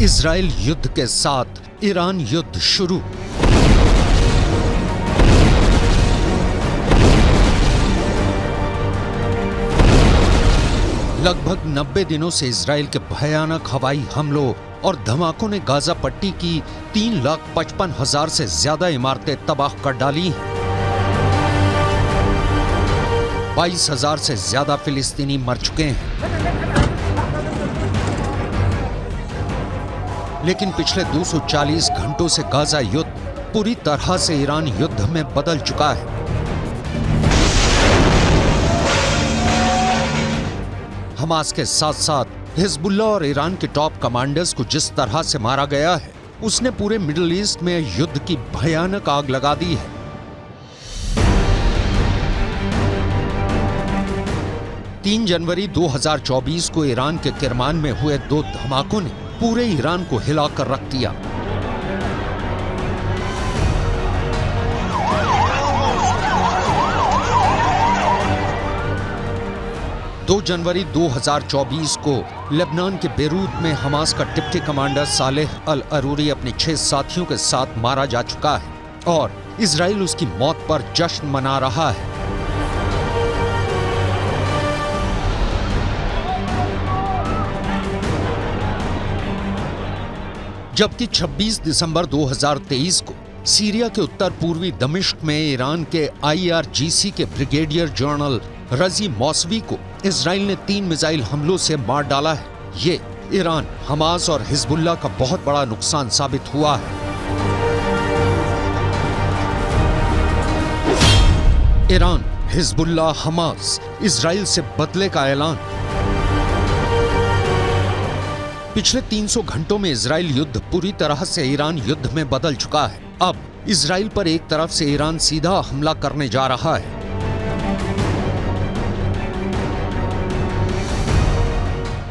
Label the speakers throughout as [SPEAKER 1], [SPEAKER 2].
[SPEAKER 1] Israel युद्ध के साथ ईरान युद्ध शुरू। लगभग 90 दिनों से इजराइल के भयानक हवाई हमलों और धमाकों ने गाजा पट्टी की 3,55,000 से ज्यादा इमारतें तबाह कर डाली हैं। 22,000 से ज्यादा फिलिस्तीनी मर चुके हैं। लेकिन पिछले 240 घंटों से गाजा युद्ध पूरी तरह से ईरान युद्ध में बदल चुका है। हमास के साथ साथ हिजबुल्लाह और ईरान के टॉप कमांडर्स को जिस तरह से मारा गया है, उसने पूरे मिडिल ईस्ट में युद्ध की भयानक आग लगा दी है। तीन जनवरी 2024 को ईरान के किरमान में हुए 2 धमाकों ने पूरे ईरान को हिलाकर रख दिया। दो जनवरी 2024 को लेबनान के बेरूत में हमास का डिप्टी कमांडर सालेह अल अरूरी अपने 6 साथियों के साथ मारा जा चुका है और इजराइल उसकी मौत पर जश्न मना रहा है। जबकि 26 दिसंबर 2023 को सीरिया के उत्तर पूर्वी दमिश्क में ईरान के IRGC के ब्रिगेडियर जनरल रजी मौसवी को इजराइल ने 3 मिसाइल हमलों से मार डाला है। ये ईरान, हमास और हिजबुल्लाह का बहुत बड़ा नुकसान साबित हुआ है। ईरान, हिजबुल्लाह, हमास, इजराइल से बदले का ऐलान। पिछले 300 घंटों में इजराइल युद्ध पूरी तरह से ईरान युद्ध में बदल चुका है। अब इजराइल पर एक तरफ से ईरान सीधा हमला करने जा रहा है।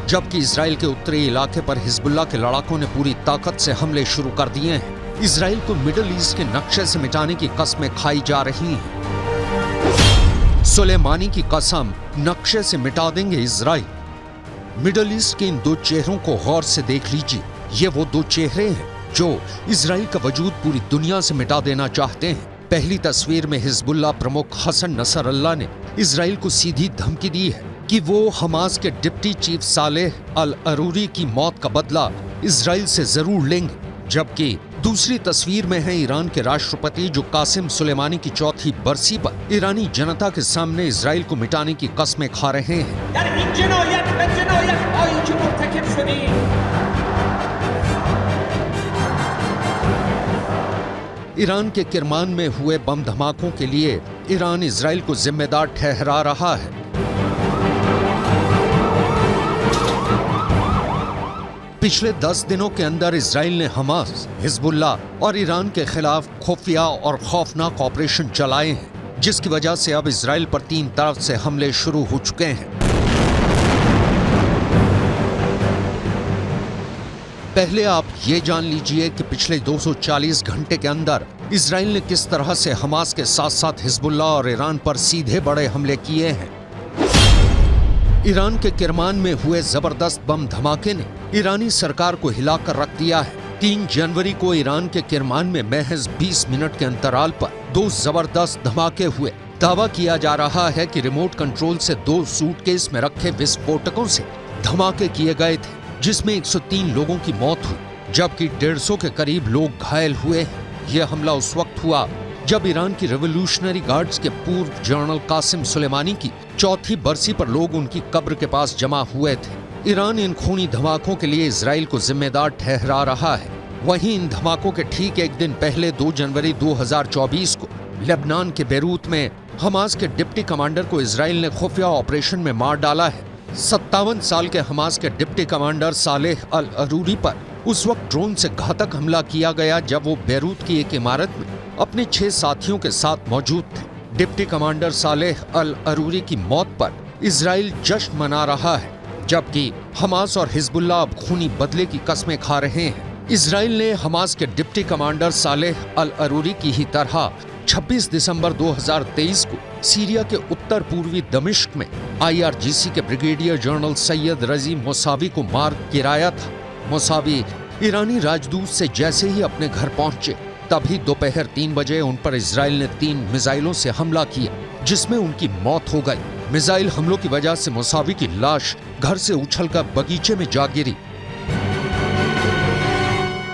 [SPEAKER 1] जबकि इजराइल के उत्तरी इलाके पर हिजबुल्लाह के लड़ाकों ने पूरी ताकत से हमले शुरू कर दिए हैं। इजराइल को मिडिल ईस्ट के नक्शे से मिटाने की कस्में खाई जा रही हैं। सुलेमानी की कसम, नक्शे से मिटा देंगे इजराइल। मिडिल ईस्ट के इन 2 चेहरों को गौर से देख लीजिए। ये वो 2 चेहरे हैं जो इजराइल का वजूद पूरी दुनिया से मिटा देना चाहते हैं। पहली तस्वीर में हिजबुल्लाह प्रमुख हसन नसरल्लाह ने इजराइल को सीधी धमकी दी है कि वो हमास के डिप्टी चीफ सालेह अल अरूरी की मौत का बदला इजराइल से जरूर लेंगे। जबकि दूसरी तस्वीर में है ईरान के राष्ट्रपति जो कासिम सुलेमानी की 4थी बरसी पर ईरानी जनता के सामने इजराइल को मिटाने की कस्में खा रहे हैं। ईरान के किरमान में हुए बम धमाकों के लिए ईरान इजराइल को जिम्मेदार ठहरा रहा है। पिछले 10 दिनों के अंदर इजराइल ने हमास, हिजबुल्लाह और ईरान के खिलाफ खुफिया और खौफनाक ऑपरेशन चलाए हैं, जिसकी वजह से अब इजराइल पर 3 तरफ से हमले शुरू हो चुके हैं। पहले आप ये जान लीजिए कि पिछले 240 घंटे के अंदर इजराइल ने किस तरह से हमास के साथ साथ हिजबुल्लाह और ईरान पर सीधे बड़े हमले किए हैं। ईरान के किरमान में हुए जबरदस्त बम धमाके ने ईरानी सरकार को हिलाकर रख दिया है। 3 जनवरी को ईरान के किरमान में महज 20 मिनट के अंतराल पर 2 जबरदस्त धमाके हुए। दावा किया जा रहा है कि रिमोट कंट्रोल से 2 सूटकेस में रखे विस्फोटकों से धमाके किए गए थे, जिसमें 103 लोगों की मौत हुई, जबकि 150 के करीब लोग घायल हुए। यह हमला उस वक्त हुआ जब ईरान की रेवोल्यूशनरी गार्ड्स के पूर्व जनरल कासिम सुलेमानी की 4थी बरसी पर लोग उनकी कब्र के पास जमा हुए थे। ईरान इन खूनी धमाकों के लिए इजराइल को जिम्मेदार ठहरा रहा है। वहीं इन धमाकों के ठीक एक दिन पहले 2 जनवरी 2024 को लेबनान के बेरूत में हमास के डिप्टी कमांडर को इजराइल ने खुफिया ऑपरेशन में मार डाला है। 57 साल के हमास के डिप्टी कमांडर सालेह अल अरूरी पर उस वक्त ड्रोन से घातक हमला किया गया जब वो बेरूत की एक इमारत में अपने 6 साथियों के साथ मौजूद थे। डिप्टी कमांडर सालेह अल अरूरी की मौत पर इजराइल जश्न मना रहा है, जबकि हमास और हिजबुल्लाह अब खूनी बदले की कस्में खा रहे हैं। इजराइल ने हमास के डिप्टी कमांडर सालेह अल अरूरी की ही तरह 26 दिसंबर 2023 को सीरिया के उत्तर पूर्वी दमिश्क में IRGC के ब्रिगेडियर जनरल सैयद रजी मोसावी को मार गिराया था। मोसावी ईरानी राजदूत से जैसे ही अपने घर पहुंचे, तभी दोपहर 3 बजे उन पर इजराइल ने 3 मिसाइलों से हमला किया, जिसमें उनकी मौत हो गई। मिसाइल हमलों की वजह से मोसावी की लाश घर से उछलकर बगीचे में जा गिरी।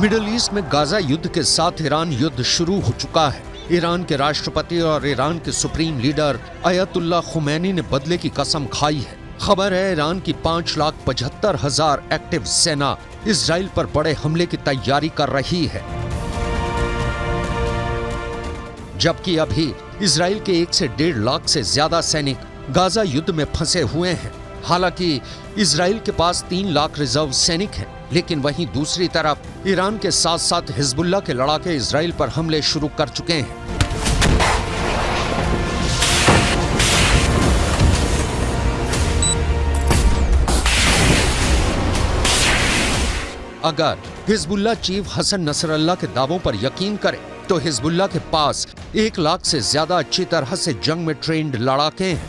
[SPEAKER 1] मिडिल ईस्ट में गाजा युद्ध के साथ ईरान युद्ध शुरू हो चुका है। ईरान के राष्ट्रपति और ईरान के सुप्रीम लीडर अयतुल्ला खुमैनी ने बदले की कसम खाई है। खबर है ईरान की 5,75,000 एक्टिव सेना इजराइल पर बड़े हमले की तैयारी कर रही है, जबकि अभी इजराइल के 1 से 1.5 लाख से ज्यादा सैनिक गाजा युद्ध में फंसे हुए हैं। हालांकि इजराइल के पास 3 लाख रिजर्व सैनिक हैं, लेकिन वहीं दूसरी तरफ ईरान के साथ साथ हिजबुल्लाह के लड़ाके इजराइल पर हमले शुरू कर चुके हैं। अगर हिजबुल्लाह चीफ हसन नसरल्लाह के दावों पर यकीन करें, तो हिजबुल्लाह के पास 1 लाख से ज्यादा अच्छी तरह से जंग में ट्रेंड लड़ाके हैं।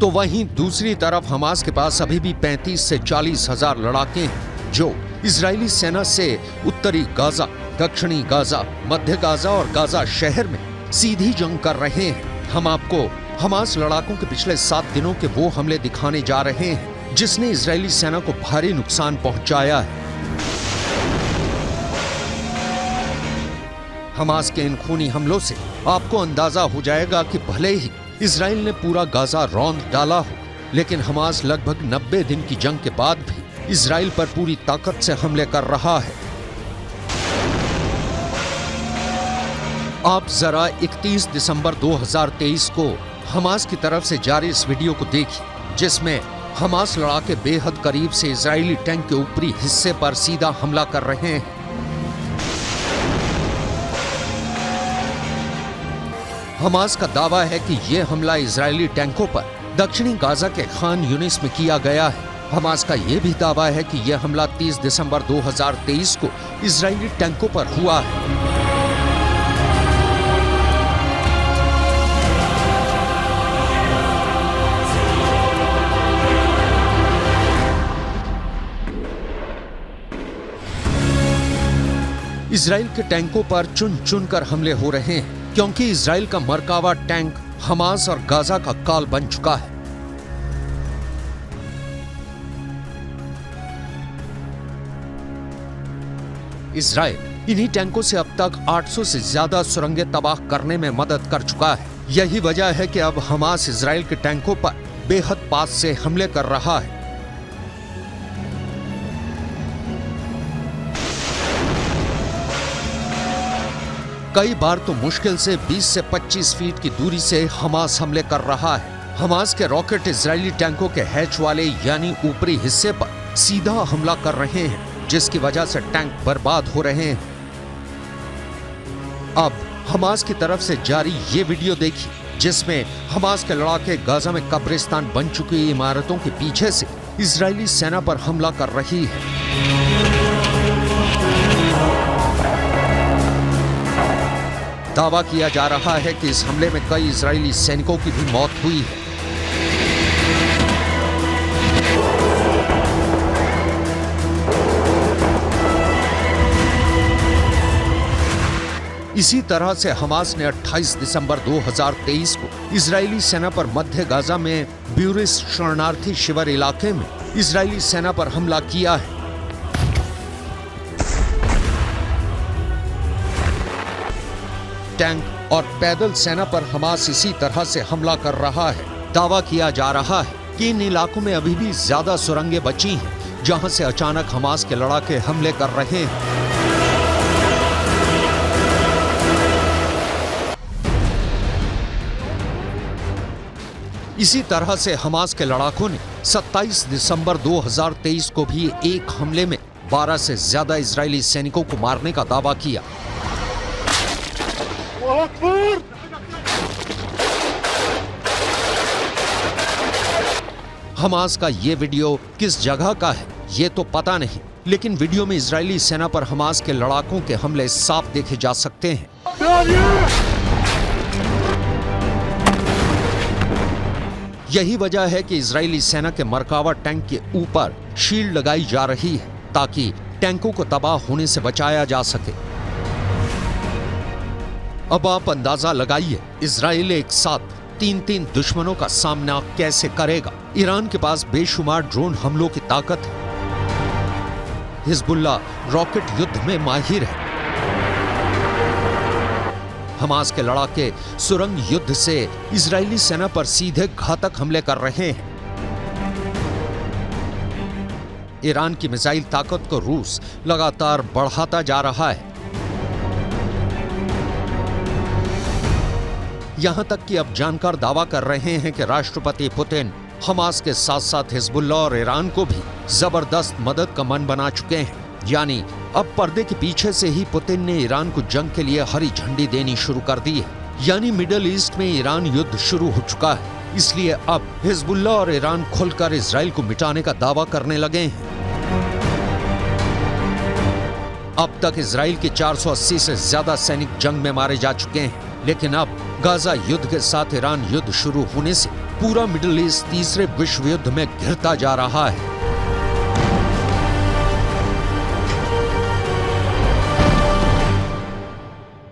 [SPEAKER 1] तो वहीं दूसरी तरफ हमास के पास अभी भी 35 से 40 हजार लड़ाके हैं, जो इजरायली सेना से उत्तरी गाजा, दक्षिणी गाजा, मध्य गाजा और गाजा शहर में सीधी जंग कर रहे हैं। हम आपको हमास लड़ाकों के पिछले 7 दिनों के वो हमले दिखाने जा रहे हैं जिसने इजरायली सेना को भारी नुकसान पहुंचाया है। हमास के इन खूनी हमलों से आपको अंदाजा हो जाएगा कि भले ही इजराइल ने पूरा गाजा रौंद डाला हो, लेकिन हमास लगभग 90 दिन की जंग के बाद भी इजराइल पर पूरी ताकत से हमले कर रहा है। आप जरा 31 दिसंबर 2023 को हमास की तरफ से जारी इस वीडियो को देखिए, जिसमें हमास लड़ाके बेहद करीब से इजरायली टैंक के ऊपरी हिस्से पर सीधा हमला कर रहे हैं। हमास का दावा है कि यह हमला इजरायली टैंकों पर दक्षिणी गाजा के खान यूनिस में किया गया है। हमास का यह भी दावा है कि यह हमला 30 दिसंबर 2023 को इजरायली टैंकों पर हुआ है। इजराइल के टैंकों पर चुन चुन कर हमले हो रहे हैं, क्योंकि इजराइल का मरकावा टैंक हमास और गाजा का काल बन चुका है। इजराइल इन्हीं टैंकों से अब तक 800 से ज्यादा सुरंगें तबाह करने में मदद कर चुका है। यही वजह है कि अब हमास इजराइल के टैंकों पर बेहद पास से हमले कर रहा है। कई बार तो मुश्किल से 20 से 25 फीट की दूरी से हमास हमले कर रहा है। हमास के रॉकेट इजरायली टैंकों के हैच वाले यानी ऊपरी हिस्से पर सीधा हमला कर रहे हैं, जिसकी वजह से टैंक बर्बाद हो रहे हैं। अब हमास की तरफ से जारी ये वीडियो देखिए, जिसमें हमास के लड़ाके गाजा में कब्रिस्तान बन चुकी इमारतों के पीछे से इजरायली सेना पर हमला कर रही है। दावा किया जा रहा है कि इस हमले में कई इजरायली सैनिकों की भी मौत हुई है। इसी तरह से हमास ने 28 दिसंबर 2023 को इजरायली सेना पर मध्य गाजा में ब्यूरिस शरणार्थी शिविर इलाके में इजरायली सेना पर हमला किया है। टैंक और पैदल सेना पर हमास इसी तरह से हमला कर रहा है। दावा किया जा रहा है कि इन इलाकों में अभी भी ज्यादा सुरंगें बची हैं, जहां से अचानक हमास के लड़ाके हमले कर रहे हैं। इसी तरह से हमास के लड़ाकों ने 27 दिसंबर 2023 को भी एक हमले में 12 से ज्यादा इजरायली सैनिकों को मारने का दावा किया। हमास का ये वीडियो किस जगह का है ये तो पता नहीं, लेकिन वीडियो में इजरायली सेना पर हमास के लड़ाकों के हमले साफ देखे जा सकते हैं। यही वजह है कि इजरायली सेना के मरकावा टैंक के ऊपर शील्ड लगाई जा रही है ताकि टैंकों को तबाह होने से बचाया जा सके। अब आप अंदाजा लगाइए, इजराइल एक साथ 3 दुश्मनों का सामना कैसे करेगा। ईरान के पास बेशुमार ड्रोन हमलों की ताकत है। हिजबुल्ला रॉकेट युद्ध में माहिर है। हमास के लड़ाके सुरंग युद्ध से इजरायली सेना पर सीधे घातक हमले कर रहे हैं। ईरान की मिसाइल ताकत को रूस लगातार बढ़ाता जा रहा है। यहां तक कि अब जानकार दावा कर रहे हैं कि राष्ट्रपति पुतिन हमास के साथ साथ हिजबुल्ला और ईरान को भी जबरदस्त मदद का मन बना चुके हैं। यानी अब पर्दे के पीछे से ही पुतिन ने ईरान को जंग के लिए हरी झंडी देनी शुरू कर दी है। यानी मिडिल ईस्ट में ईरान युद्ध शुरू हो चुका है। इसलिए अब हिजबुल्ला और ईरान खुलकर इजराइल को मिटाने का दावा करने लगे हैं। अब तक इजराइल के 480 से ज्यादा सैनिक जंग में मारे जा चुके हैं, लेकिन अब गाजा युद्ध के साथ ईरान युद्ध शुरू होने से पूरा मिडिल ईस्ट तीसरे विश्व युद्ध में घिरता जा रहा है।